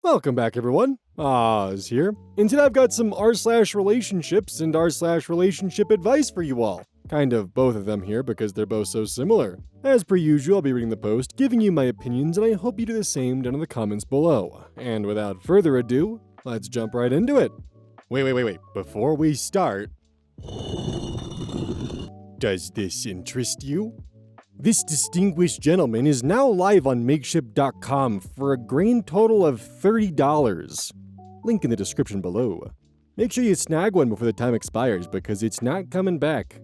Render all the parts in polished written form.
Welcome back, everyone. Oz here, and today I've got some r/relationships and r/relationship advice for you all. Kind of both of them here because they're both so similar. As per usual, I'll be reading the post, giving you my opinions, and I hope you do the same down in the comments below. And without further ado, let's jump right into it. Wait. Before we start, does this interest you? This distinguished gentleman is now live on Makeshift.com for a grand total of $30. Link in the description below. Make sure you snag one before the time expires because it's not coming back.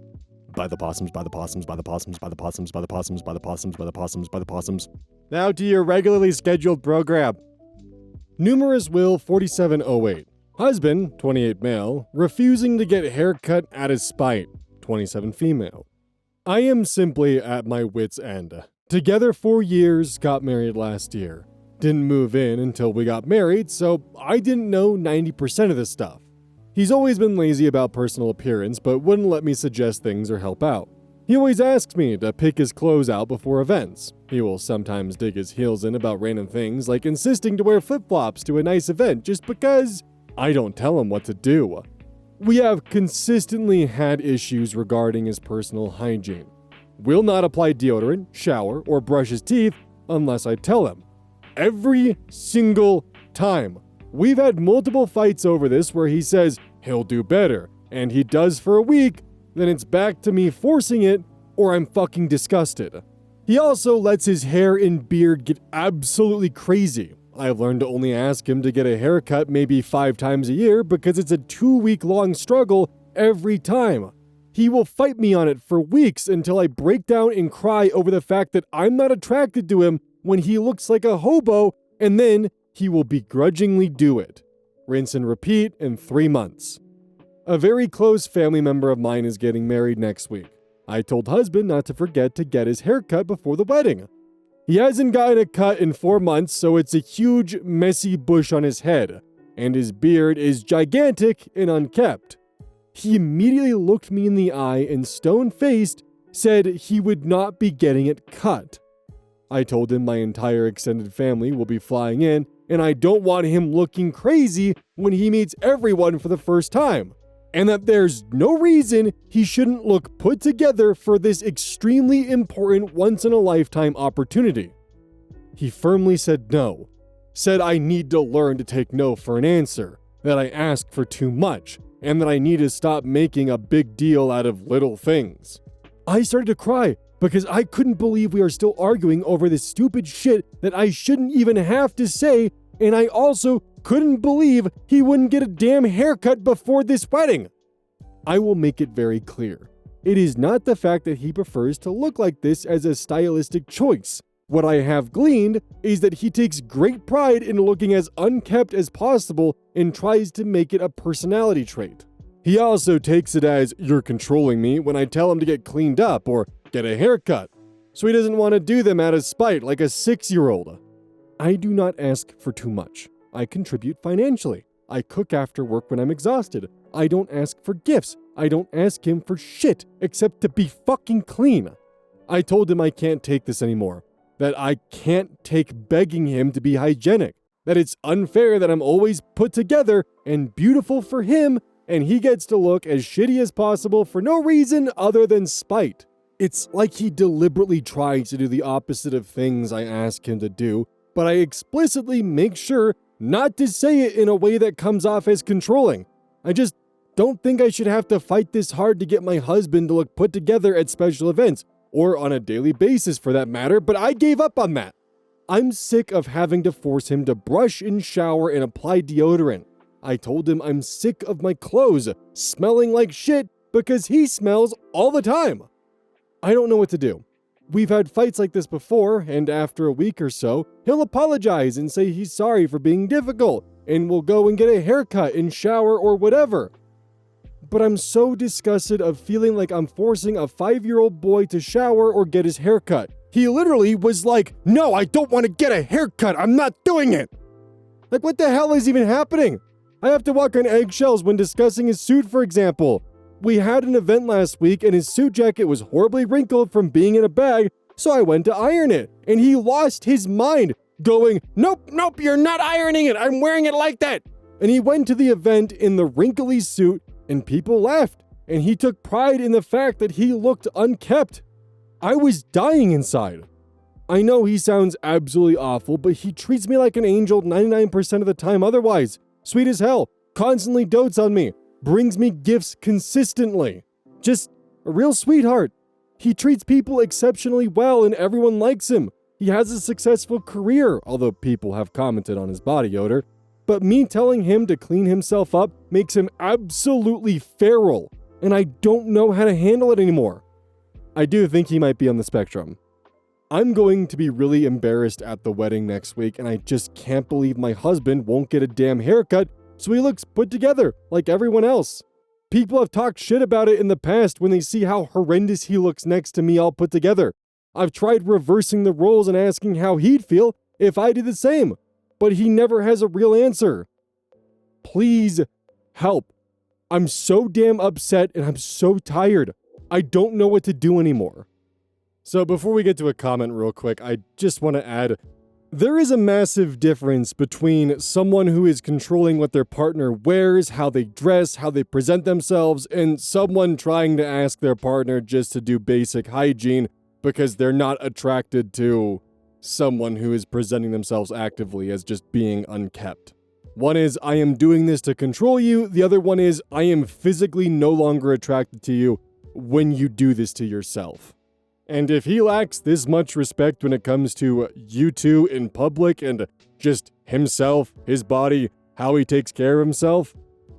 By the possums, by the possums, by the possums, by the possums, by the possums, by the possums, by the possums, by the possums. Now to your regularly scheduled program. Numerous will 4708. Husband, 28 male, refusing to get haircut out of spite, 27 female. I am simply at my wit's end. Together 4 years, got married last year. Didn't move in until we got married, so I didn't know 90% of this stuff. He's always been lazy about personal appearance, but wouldn't let me suggest things or help out. He always asks me to pick his clothes out before events. He will sometimes dig his heels in about random things, like insisting to wear flip-flops to a nice event just because I don't tell him what to do. We have consistently had issues regarding his personal hygiene. Will not apply deodorant, shower, or brush his teeth unless I tell him. Every single time. We've had multiple fights over this where he says he'll do better, and he does for a week, then it's back to me forcing it, or I'm fucking disgusted. He also lets his hair and beard get absolutely crazy. I've learned to only ask him to get a haircut maybe 5 times a year because it's a 2-week-long struggle every time. He will fight me on it for weeks until I break down and cry over the fact that I'm not attracted to him when he looks like a hobo, and then he will begrudgingly do it. Rinse and repeat in 3 months. A very close family member of mine is getting married next week. I told husband not to forget to get his haircut before the wedding. He hasn't gotten a cut in 4 months, so it's a huge, messy bush on his head, and his beard is gigantic and unkept. He immediately looked me in the eye and stone-faced said he would not be getting it cut. I told him my entire extended family will be flying in, and I don't want him looking crazy when he meets everyone for the first time, and that there's no reason he shouldn't look put together for this extremely important once-in-a-lifetime opportunity. He firmly said no, said I need to learn to take no for an answer, that I ask for too much, and that I need to stop making a big deal out of little things. I started to cry because I couldn't believe we are still arguing over this stupid shit that I shouldn't even have to say, and I also couldn't believe he wouldn't get a damn haircut before this wedding. I will make it very clear. It is not the fact that he prefers to look like this as a stylistic choice. What I have gleaned is that he takes great pride in looking as unkempt as possible and tries to make it a personality trait. He also takes it as you're controlling me when I tell him to get cleaned up or get a haircut, so he doesn't want to do them out of spite like a 6-year-old. I do not ask for too much. I contribute financially. I cook after work when I'm exhausted. I don't ask for gifts. I don't ask him for shit except to be fucking clean. I told him I can't take this anymore. That I can't take begging him to be hygienic. That it's unfair that I'm always put together and beautiful for him and he gets to look as shitty as possible for no reason other than spite. It's like he deliberately tries to do the opposite of things I ask him to do, but I explicitly make sure not to say it in a way that comes off as controlling. I just don't think I should have to fight this hard to get my husband to look put together at special events, or on a daily basis for that matter, but I gave up on that. I'm sick of having to force him to brush and shower and apply deodorant. I told him I'm sick of my clothes smelling like shit because he smells all the time. I don't know what to do. We've had fights like this before, and after a week or so, he'll apologize and say he's sorry for being difficult, and we'll go and get a haircut and shower or whatever. But I'm so disgusted of feeling like I'm forcing a 5-year-old boy to shower or get his haircut. He literally was like, no, I don't want to get a haircut, I'm not doing it. Like, what the hell is even happening? I have to walk on eggshells when discussing his suit, for example. We had an event last week and his suit jacket was horribly wrinkled from being in a bag, so I went to iron it, and he lost his mind going, "Nope, you're not ironing it. I'm wearing it like that." And he went to the event in the wrinkly suit, and people laughed. And he took pride in the fact that he looked unkempt. I was dying inside. I know he sounds absolutely awful, but he treats me like an angel 99% of the time otherwise. Sweet as hell, constantly dotes on me, brings me gifts consistently. Just a real sweetheart. He treats people exceptionally well and everyone likes him. He has a successful career, although people have commented on his body odor. But me telling him to clean himself up makes him absolutely feral, and I don't know how to handle it anymore. I do think he might be on the spectrum. I'm going to be really embarrassed at the wedding next week, and I just can't believe my husband won't get a damn haircut, so he looks put together like everyone else. People have talked shit about it in the past when they see how horrendous he looks next to me all put together. I've tried reversing the roles and asking how he'd feel if I did the same, but he never has a real answer. Please help. I'm so damn upset and I'm so tired. I don't know what to do anymore. So before we get to a comment real quick, I just want to add, there is a massive difference between someone who is controlling what their partner wears, how they dress, how they present themselves, and someone trying to ask their partner just to do basic hygiene because they're not attracted to someone who is presenting themselves actively as just being unkept. One is, I am doing this to control you. The other one is, I am physically no longer attracted to you when you do this to yourself. And if he lacks this much respect when it comes to you two in public and just himself, his body, how he takes care of himself,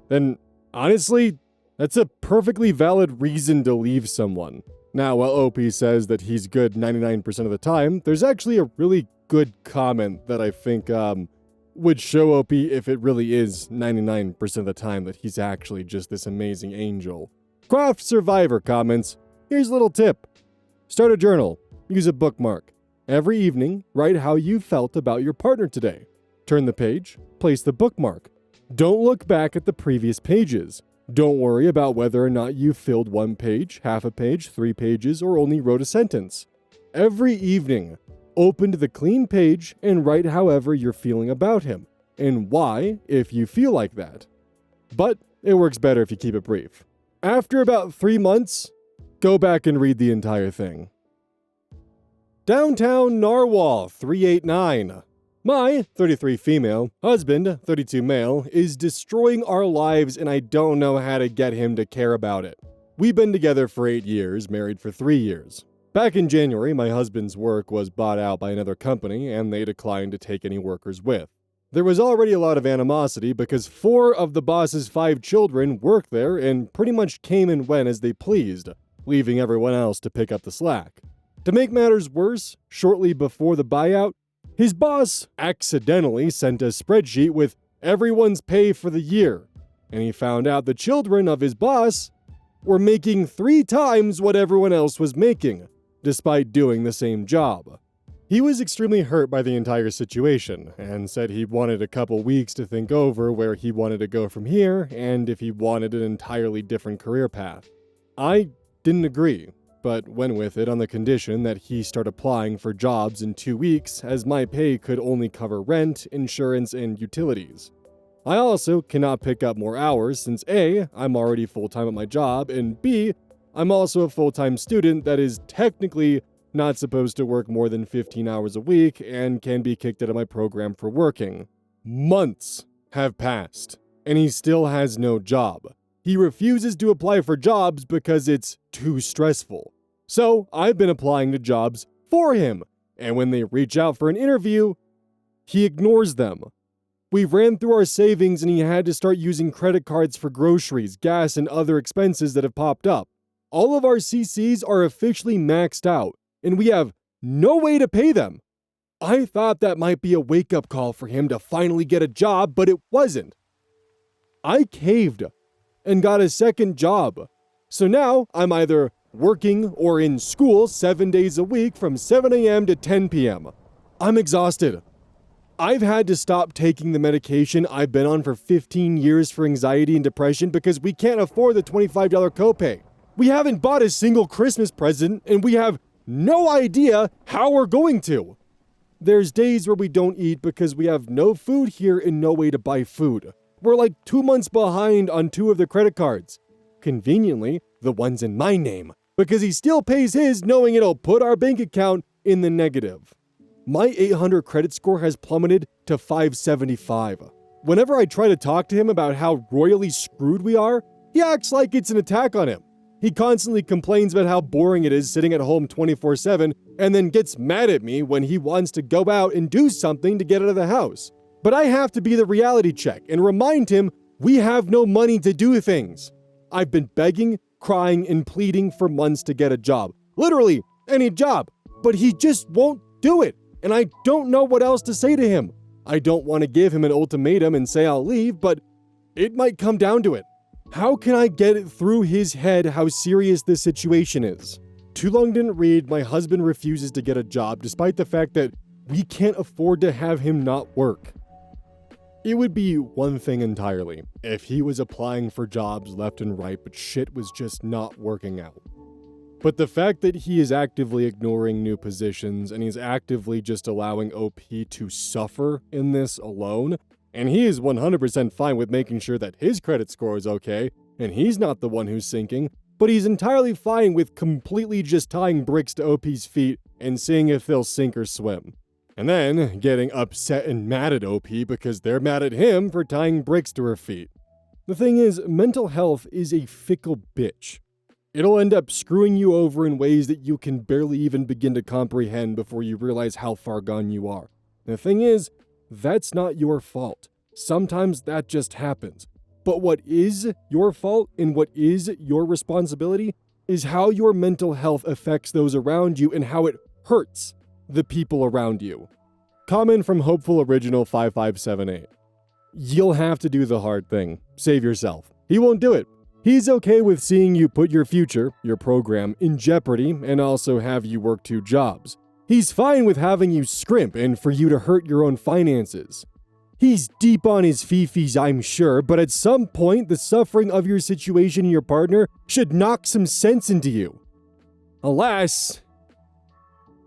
then honestly, that's a perfectly valid reason to leave someone. Now, while OP says that he's good 99% of the time, there's actually a really good comment that I think would show OP if it really is 99% of the time that he's actually just this amazing angel. Craft Survivor comments, here's a little tip. Start a journal. Use a bookmark. Every evening, write how you felt about your partner today. Turn the page, place the bookmark. Don't look back at the previous pages. Don't worry about whether or not you filled one page, half a page, 3 pages, or only wrote a sentence. Every evening, open to the clean page and write however you're feeling about him, and why if you feel like that. But it works better if you keep it brief. After about 3 months, go back and read the entire thing. Downtown Narwhal 389. My 33 female husband, 32 male, is destroying our lives and I don't know how to get him to care about it. We've been together for 8 years, married for 3 years. Back in January, my husband's work was bought out by another company and they declined to take any workers with. There was already a lot of animosity because 4 of the boss's 5 children worked there and pretty much came and went as they pleased, leaving everyone else to pick up the slack. To make matters worse, shortly before the buyout, his boss accidentally sent a spreadsheet with everyone's pay for the year, and he found out the children of his boss were making 3 times what everyone else was making, despite doing the same job. He was extremely hurt by the entire situation, and said he wanted a couple weeks to think over where he wanted to go from here, and if he wanted an entirely different career path. I didn't agree, but went with it on the condition that he start applying for jobs in 2 weeks, as my pay could only cover rent, insurance, and utilities. I also cannot pick up more hours since A, I'm already full-time at my job, and B, I'm also a full-time student that is technically not supposed to work more than 15 hours a week and can be kicked out of my program for working. Months have passed, and he still has no job. He refuses to apply for jobs because it's too stressful. So I've been applying to jobs for him, and when they reach out for an interview, he ignores them. We ran through our savings and he had to start using credit cards for groceries, gas, and other expenses that have popped up. All of our CCs are officially maxed out, and we have no way to pay them. I thought that might be a wake-up call for him to finally get a job, but it wasn't. I caved and got a second job. So now I'm either working or in school 7 days a week from 7 a.m. to 10 p.m. I'm exhausted. I've had to stop taking the medication I've been on for 15 years for anxiety and depression because we can't afford the $25 copay. We haven't bought a single Christmas present and we have no idea how we're going to. There's days where we don't eat because we have no food here and no way to buy food. We're like 2 months behind on 2 of the credit cards. Conveniently, the one's in my name, because he still pays his knowing it'll put our bank account in the negative. My 800 credit score has plummeted to 575. Whenever I try to talk to him about how royally screwed we are, he acts like it's an attack on him. He constantly complains about how boring it is sitting at home 24/7 and then gets mad at me when he wants to go out and do something to get out of the house. But I have to be the reality check and remind him we have no money to do things. I've been begging, crying, and pleading for months to get a job. Literally, any job. But he just won't do it. And I don't know what else to say to him. I don't want to give him an ultimatum and say I'll leave, but it might come down to it. How can I get it through his head how serious this situation is? Too long didn't read, my husband refuses to get a job despite the fact that we can't afford to have him not work. It would be one thing entirely if he was applying for jobs left and right but shit was just not working out. But the fact that he is actively ignoring new positions and he's actively just allowing OP to suffer in this alone, and he is 100% fine with making sure that his credit score is okay, and he's not the one who's sinking, but he's entirely fine with completely just tying bricks to OP's feet and seeing if they'll sink or swim. And then getting upset and mad at OP because they're mad at him for tying bricks to her feet. The thing is, mental health is a fickle bitch. It'll end up screwing you over in ways that you can barely even begin to comprehend before you realize how far gone you are. The thing is, that's not your fault. Sometimes that just happens. But what is your fault and what is your responsibility is how your mental health affects those around you and how it hurts the people around you. Comment from Hopeful Original 5578. You'll have to do the hard thing. Save yourself. He won't do it. He's okay with seeing you put your future, your program, in jeopardy and also have you work 2 jobs. He's fine with having you scrimp and for you to hurt your own finances. He's deep on his fifis, I'm sure, but at some point, the suffering of your situation and your partner should knock some sense into you. Alas,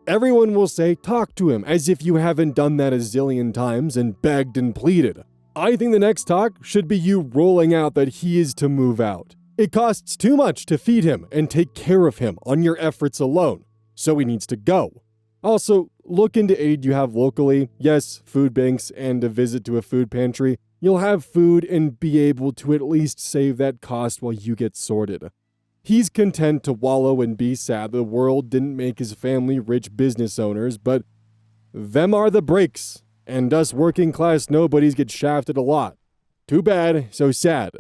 everyone will say, talk to him, as if you haven't done that a zillion times and begged and pleaded. I think the next talk should be you rolling out that he is to move out. It costs too much to feed him and take care of him on your efforts alone, so he needs to go. Also, look into aid you have locally. Yes, food banks and a visit to a food pantry. You'll have food and be able to at least save that cost while you get sorted. He's content to wallow and be sad the world didn't make his family rich business owners, but them are the breaks, and us working class nobodies get shafted a lot. Too bad, so sad.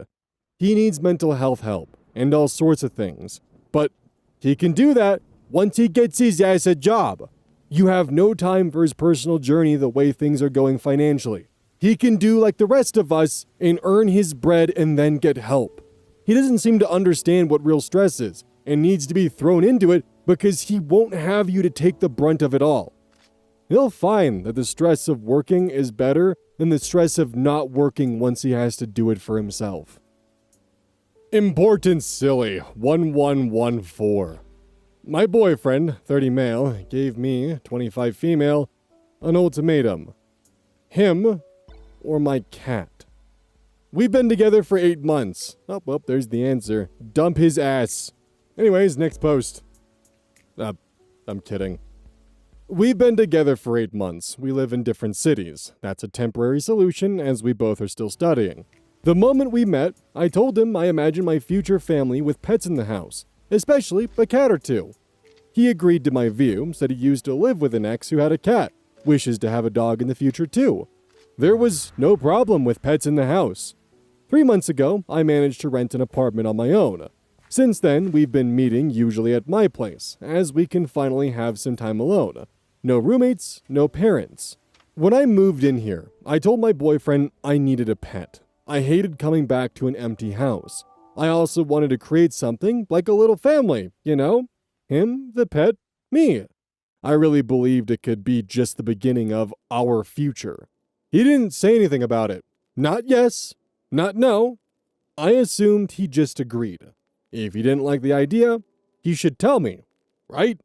He needs mental health help and all sorts of things, but he can do that once he gets his ass a job. You have no time for his personal journey the way things are going financially. He can do like the rest of us and earn his bread and then get help. He doesn't seem to understand what real stress is and needs to be thrown into it because he won't have you to take the brunt of it all. He'll find that the stress of working is better than the stress of not working once he has to do it for himself. Important Silly 1114. My boyfriend, 30 male, gave me, 25 female, an ultimatum. Him or my cat. We've been together for 8 months. Oh, well, there's the answer. Dump his ass. Anyways, next post. I'm kidding. We've been together for 8 months. We live in different cities. That's a temporary solution as we both are still studying. The moment we met, I told him I imagine my future family with pets in the house. Especially a cat or 2. He agreed to my view, said he used to live with an ex who had a cat, wishes to have a dog in the future too. There was no problem with pets in the house. 3 months ago, I managed to rent an apartment on my own. Since then, we've been meeting usually at my place, as we can finally have some time alone. No roommates, no parents. When I moved in here, I told my boyfriend I needed a pet. I hated coming back to an empty house. I also wanted to create something like a little family, you know? Him, the pet, me. I really believed it could be just the beginning of our future. He didn't say anything about it. Not yes, not no. I assumed he just agreed. If he didn't like the idea, he should tell me, right?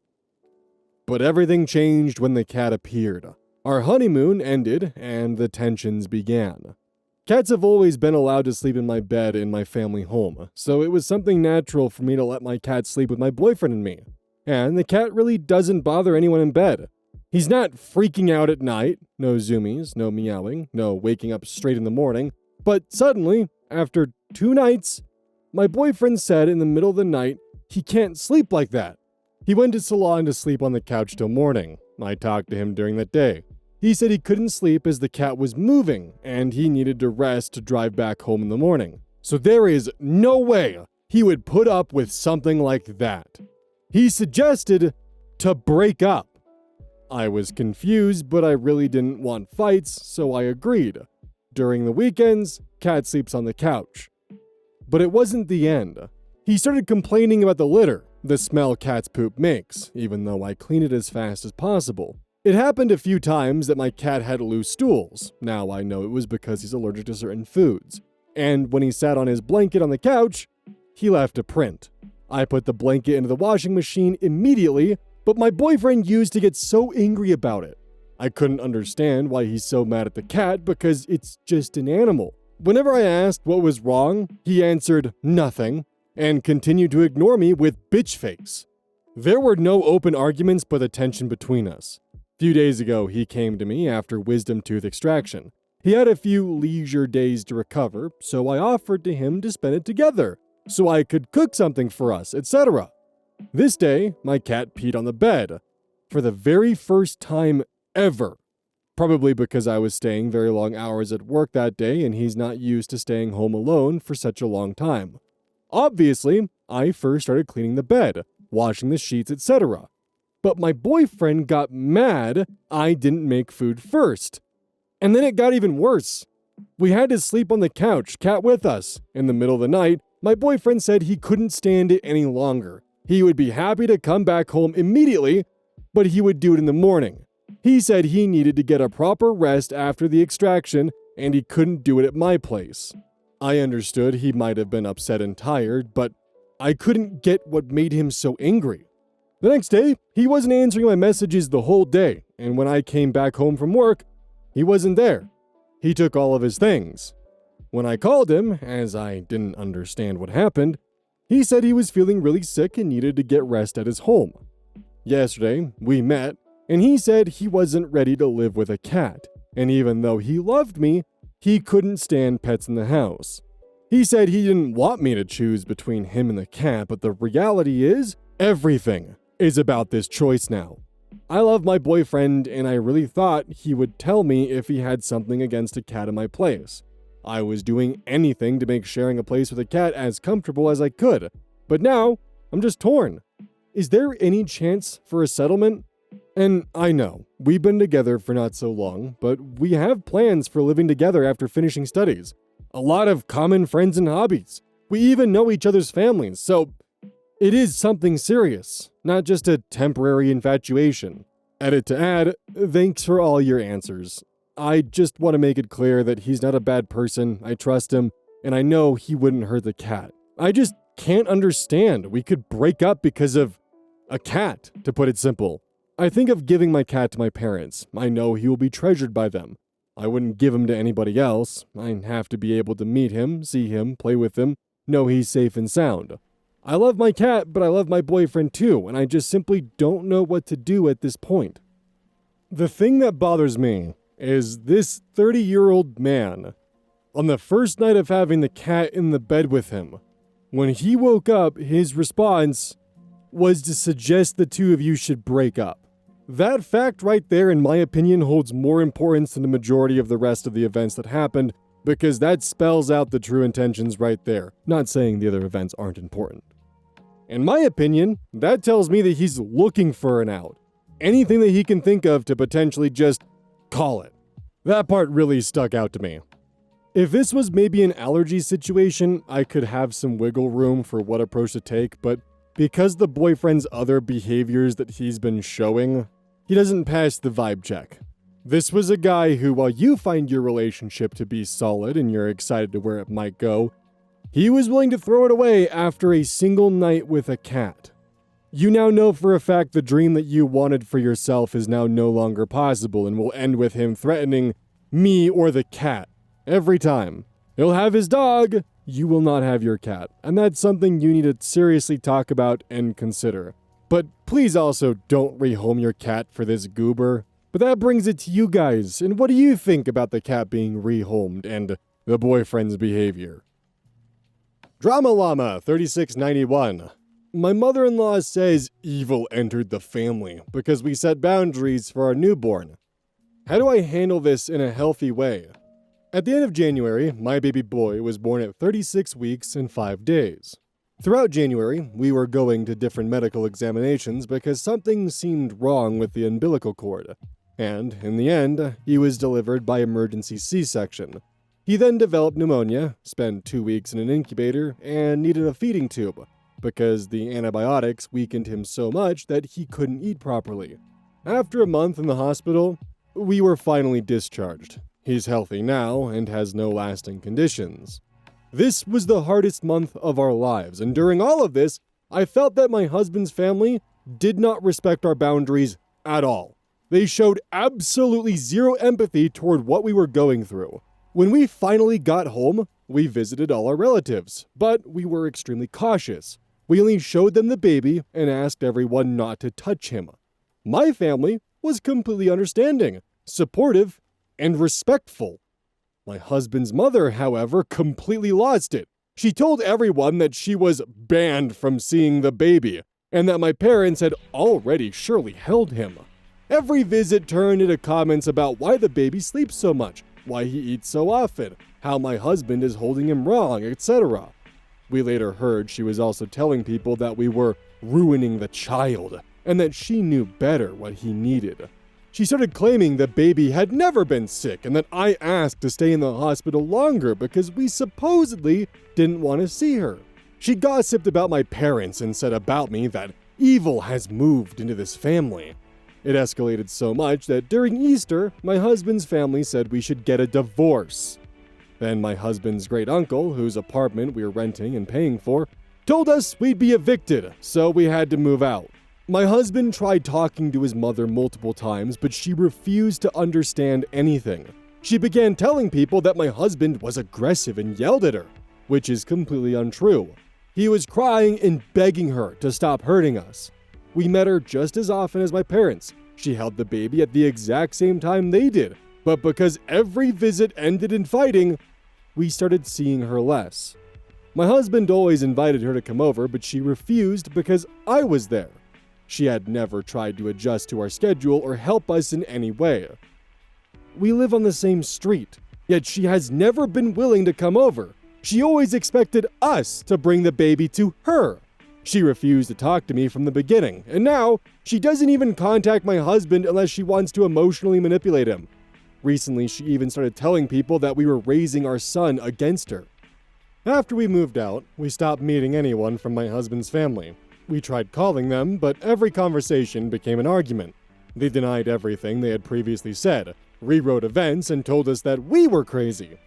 But everything changed when the cat appeared. Our honeymoon ended, and the tensions began. Cats have always been allowed to sleep in my bed in my family home, so it was something natural for me to let my cat sleep with my boyfriend and me. And the cat really doesn't bother anyone in bed. He's not freaking out at night, no zoomies, no meowing, no waking up straight in the morning. But suddenly, after 2 nights, my boyfriend said in the middle of the night he can't sleep like that. He went to salon to sleep on the couch till morning. I talked to him during that day. He said he couldn't sleep as the cat was moving, and he needed to rest to drive back home in the morning. So there is no way he would put up with something like that. He suggested to break up. I was confused, but I really didn't want fights, so I agreed. During the weekends, cat sleeps on the couch. But it wasn't the end. He started complaining about the litter, the smell cat's poop makes, even though I clean it as fast as possible. It happened a few times that my cat had loose stools. Now I know it was because he's allergic to certain foods. And when he sat on his blanket on the couch, he left a print. I put the blanket into the washing machine immediately, but my boyfriend used to get so angry about it. I couldn't understand why he's so mad at the cat because it's just an animal. Whenever I asked what was wrong, he answered nothing and continued to ignore me with bitch face. There were no open arguments but the tension between us. A few days ago, he came to me after wisdom tooth extraction. He had a few leisure days to recover, so I offered to him to spend it together, so I could cook something for us, etc. This day, my cat peed on the bed, for the very first time ever. Probably because I was staying very long hours at work that day and he's not used to staying home alone for such a long time. Obviously, I first started cleaning the bed, washing the sheets, etc. But my boyfriend got mad I didn't make food first. And then it got even worse. We had to sleep on the couch, cat with us. In the middle of the night, my boyfriend said he couldn't stand it any longer. He would be happy to come back home immediately, but he would do it in the morning. He said he needed to get a proper rest after the extraction, and he couldn't do it at my place. I understood he might have been upset and tired, but I couldn't get what made him so angry. The next day, he wasn't answering my messages the whole day, and when I came back home from work, he wasn't there. He took all of his things. When I called him, as I didn't understand what happened, he said he was feeling really sick and needed to get rest at his home. Yesterday, we met, and he said he wasn't ready to live with a cat, and even though he loved me, he couldn't stand pets in the house. He said he didn't want me to choose between him and the cat, but the reality is, everything is about this choice now. I love my boyfriend, and I really thought he would tell me if he had something against a cat in my place. I was doing anything to make sharing a place with a cat as comfortable as I could, but now I'm just torn. Is there any chance for a settlement? And I know, we've been together for not so long, but we have plans for living together after finishing studies. A lot of common friends and hobbies. We even know each other's families, so it is something serious, not just a temporary infatuation. Edit to add, thanks for all your answers. I just want to make it clear that he's not a bad person, I trust him, and I know he wouldn't hurt the cat. I just can't understand we could break up because of a cat, to put it simple. I think of giving my cat to my parents. I know he will be treasured by them. I wouldn't give him to anybody else. I have to be able to meet him, see him, play with him, know he's safe and sound. I love my cat, but I love my boyfriend too, and I just simply don't know what to do at this point. The thing that bothers me is this 30-year-old man. On the first night of having the cat in the bed with him, when he woke up, his response was to suggest the two of you should break up. That fact right there, in my opinion, holds more importance than the majority of the rest of the events that happened, because that spells out the true intentions right there. Not saying the other events aren't important. In my opinion, that tells me that he's looking for an out. Anything that he can think of to potentially just call it. That part really stuck out to me. If this was maybe an allergy situation, I could have some wiggle room for what approach to take, but because the boyfriend's other behaviors that he's been showing, he doesn't pass the vibe check. This was a guy who, while you find your relationship to be solid and you're excited to where it might go, he was willing to throw it away after a single night with a cat. You now know for a fact the dream that you wanted for yourself is now no longer possible and will end with him threatening me or the cat. Every time. He'll have his dog, you will not have your cat. And that's something you need to seriously talk about and consider. But please also don't rehome your cat for this goober. But that brings it to you guys, and what do you think about the cat being rehomed and the boyfriend's behavior? Drama Llama 3691. My mother-in-law says evil entered the family because we set boundaries for our newborn. How do I handle this in a healthy way? At the end of January, my baby boy was born at 36 weeks and 5 days. Throughout January, we were going to different medical examinations because something seemed wrong with the umbilical cord. And, in the end, he was delivered by emergency C-section. He then developed pneumonia, spent 2 weeks in an incubator, and needed a feeding tube, because the antibiotics weakened him so much that he couldn't eat properly. After a month in the hospital, we were finally discharged. He's healthy now and has no lasting conditions. This was the hardest month of our lives, and during all of this, I felt that my husband's family did not respect our boundaries at all. They showed absolutely zero empathy toward what we were going through. When we finally got home, we visited all our relatives, but we were extremely cautious. We only showed them the baby and asked everyone not to touch him. My family was completely understanding, supportive, and respectful. My husband's mother, however, completely lost it. She told everyone that she was banned from seeing the baby, and that my parents had already surely held him. Every visit turned into comments about why the baby sleeps so much, why he eats so often, how my husband is holding him wrong, etc. We later heard she was also telling people that we were ruining the child, and that she knew better what he needed. She started claiming the baby had never been sick and that I asked to stay in the hospital longer because we supposedly didn't want to see her. She gossiped about my parents and said about me that evil has moved into this family. It escalated so much that during Easter, my husband's family said we should get a divorce. Then my husband's great uncle, whose apartment we were renting and paying for, told us we'd be evicted, so we had to move out. My husband tried talking to his mother multiple times, but she refused to understand anything. She began telling people that my husband was aggressive and yelled at her, which is completely untrue. He was crying and begging her to stop hurting us. We met her just as often as my parents. She held the baby at the exact same time they did, but because every visit ended in fighting, we started seeing her less. My husband always invited her to come over, but she refused because I was there. She had never tried to adjust to our schedule or help us in any way. We live on the same street, yet she has never been willing to come over. She always expected us to bring the baby to her. She refused to talk to me from the beginning, and now she doesn't even contact my husband unless she wants to emotionally manipulate him. Recently, she even started telling people that we were raising our son against her. After we moved out, we stopped meeting anyone from my husband's family. We tried calling them, but every conversation became an argument. They denied everything they had previously said, rewrote events, and told us that we were crazy.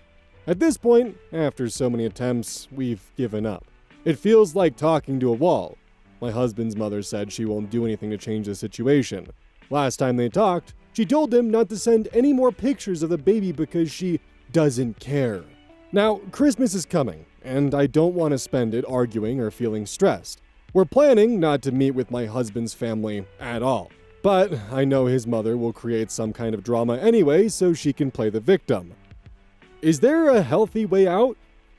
At this point, after so many attempts, we've given up. It feels like talking to a wall. My husband's mother said she won't do anything to change the situation. Last time they talked, she told him not to send any more pictures of the baby because she doesn't care. Now, Christmas is coming, and I don't want to spend it arguing or feeling stressed. We're planning not to meet with my husband's family at all, but I know his mother will create some kind of drama anyway so she can play the victim. Is there a healthy way out?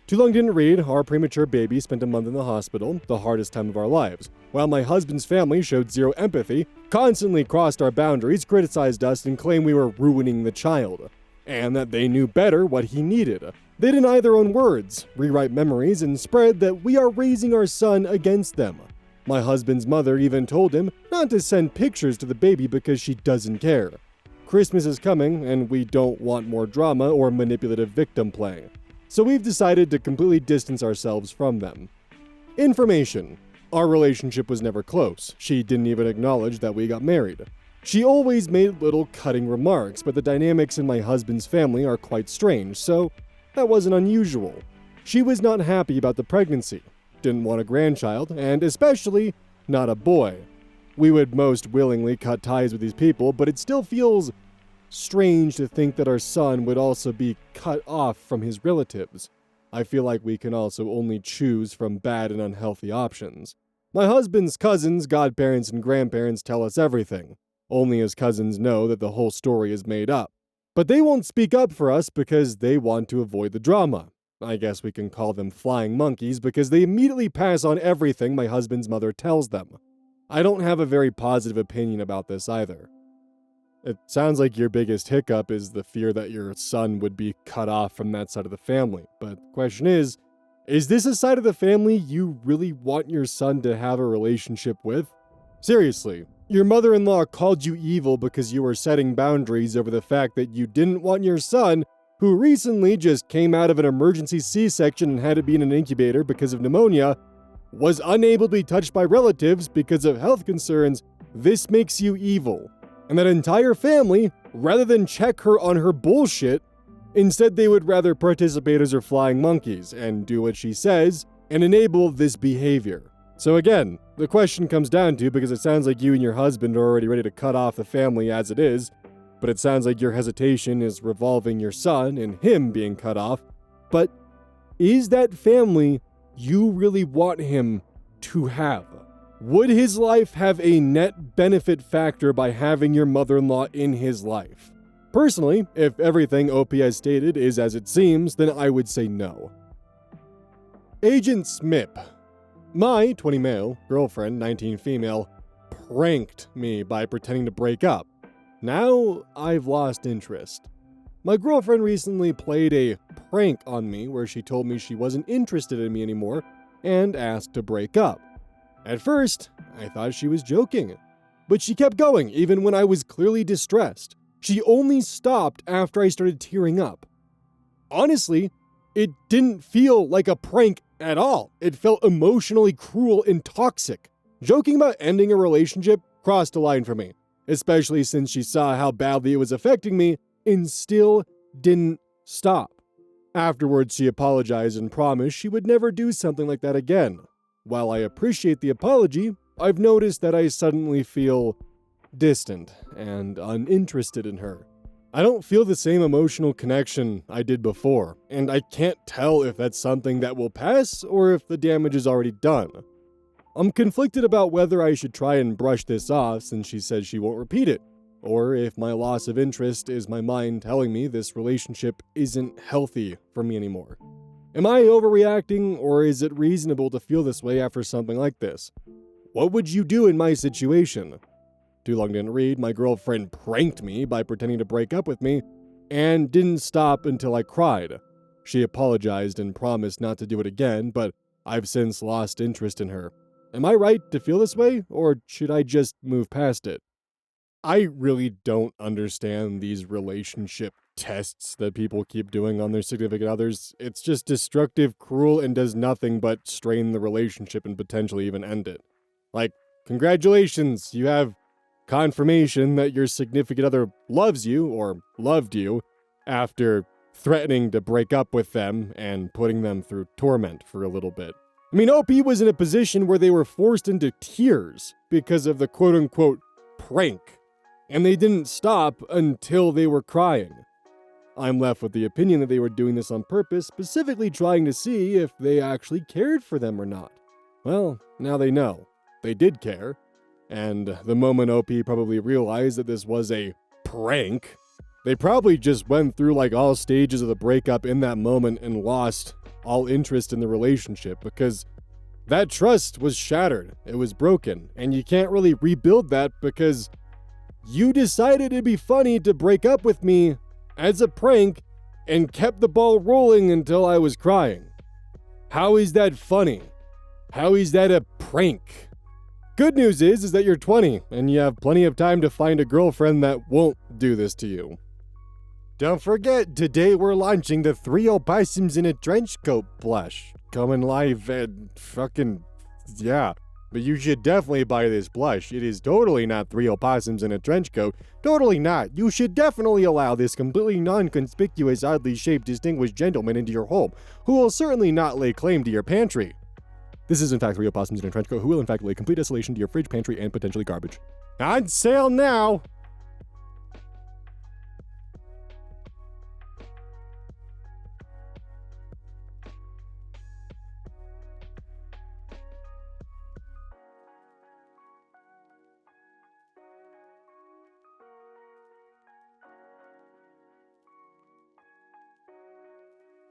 Too long didn't read, our premature baby spent a month in the hospital, the hardest time of our lives, while my husband's family showed zero empathy, constantly crossed our boundaries, criticized us, and claimed we were ruining the child, and that they knew better what he needed. They deny their own words, rewrite memories, and spread that we are raising our son against them. My husband's mother even told him not to send pictures to the baby because she doesn't care. Christmas is coming, and we don't want more drama or manipulative victim play. So we've decided to completely distance ourselves from them. Information. Our relationship was never close. She didn't even acknowledge that we got married. She always made little cutting remarks, but the dynamics in my husband's family are quite strange, so that wasn't unusual. She was not happy about the pregnancy, didn't want a grandchild, and especially not a boy. We would most willingly cut ties with these people, but it still feels strange to think that our son would also be cut off from his relatives. I feel like we can also only choose from bad and unhealthy options. My husband's cousins, godparents, and grandparents tell us everything. Only his cousins know that the whole story is made up. But they won't speak up for us because they want to avoid the drama. I guess we can call them flying monkeys because they immediately pass on everything my husband's mother tells them. I don't have a very positive opinion about this either. It sounds like your biggest hiccup is the fear that your son would be cut off from that side of the family. But the question is this a side of the family you really want your son to have a relationship with? Seriously, your mother-in-law called you evil because you were setting boundaries over the fact that you didn't want your son, who recently just came out of an emergency C-section and had to be in an incubator because of pneumonia, was unable to be touched by relatives because of health concerns. This makes you evil. And that entire family, rather than check her on her bullshit, instead they would rather participate as her flying monkeys and do what she says and enable this behavior. So again, the question comes down to, because it sounds like you and your husband are already ready to cut off the family as it is, but it sounds like your hesitation is revolving your son and him being cut off, but is that family you really want him to have? Would his life have a net benefit factor by having your mother-in-law in his life? Personally, if everything OP has stated is as it seems, then I would say no. Agent Smip. My 20 male, girlfriend, 19 female, pranked me by pretending to break up. Now I've lost interest. My girlfriend recently played a prank on me where she told me she wasn't interested in me anymore and asked to break up. At first, I thought she was joking, but she kept going even when I was clearly distressed. She only stopped after I started tearing up. Honestly, it didn't feel like a prank at all. It felt emotionally cruel and toxic. Joking about ending a relationship crossed a line for me, especially since she saw how badly it was affecting me and still didn't stop. Afterwards, she apologized and promised she would never do something like that again. While I appreciate the apology, I've noticed that I suddenly feel distant and uninterested in her. I don't feel the same emotional connection I did before, and I can't tell if that's something that will pass or if the damage is already done. I'm conflicted about whether I should try and brush this off since she says she won't repeat it, or if my loss of interest is my mind telling me this relationship isn't healthy for me anymore. Am I overreacting, or is it reasonable to feel this way after something like this? What would you do in my situation? Too long didn't read, my girlfriend pranked me by pretending to break up with me, and didn't stop until I cried. She apologized and promised not to do it again, but I've since lost interest in her. Am I right to feel this way, or should I just move past it? I really don't understand these relationship tests that people keep doing on their significant others. It's just destructive, cruel, and does nothing but strain the relationship and potentially even end it. Like, congratulations, you have confirmation that your significant other loves you, or loved you, after threatening to break up with them and putting them through torment for a little bit. I mean, OP was in a position where they were forced into tears because of the quote-unquote prank, and they didn't stop until they were crying. I'm left with the opinion that they were doing this on purpose, specifically trying to see if they actually cared for them or not. Well, now they know. They did care. And the moment OP probably realized that this was a prank, they probably just went through like all stages of the breakup in that moment and lost all interest in the relationship because that trust was shattered. It was broken. And you can't really rebuild that because you decided it'd be funny to break up with me as a prank and kept the ball rolling until I was crying. How is that funny? How is that a prank? Good news is that you're 20 and you have plenty of time to find a girlfriend that won't do this to you. Don't forget, today we're launching the 3 opossums in a trench coat blush. Coming live and yeah. But you should definitely buy this blush. It is totally not 3 opossums in a trench coat. Totally not. You should definitely allow this completely non-conspicuous, oddly shaped, distinguished gentleman into your home, who will certainly not lay claim to your pantry. This is in fact 3 opossums in a trench coat who will in fact lay complete desolation to your fridge, pantry, and potentially garbage. On sale now!